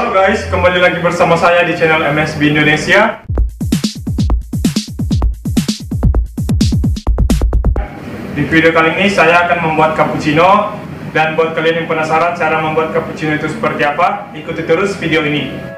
Halo guys, kembali lagi bersama saya di channel MSB Indonesia. Di video kali ini saya akan membuat cappuccino. Dan buat kalian yang penasaran cara membuat cappuccino itu seperti apa, ikuti terus video ini.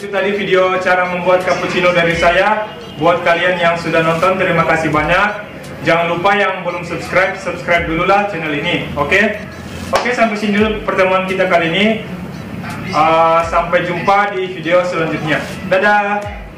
Itu tadi video cara membuat cappuccino dari saya. Buat kalian yang sudah nonton, terima kasih banyak. Jangan lupa yang belum subscribe dulu lah channel ini. Oke, sampai sini dulu pertemuan kita kali ini. Sampai jumpa di video selanjutnya. Dadah.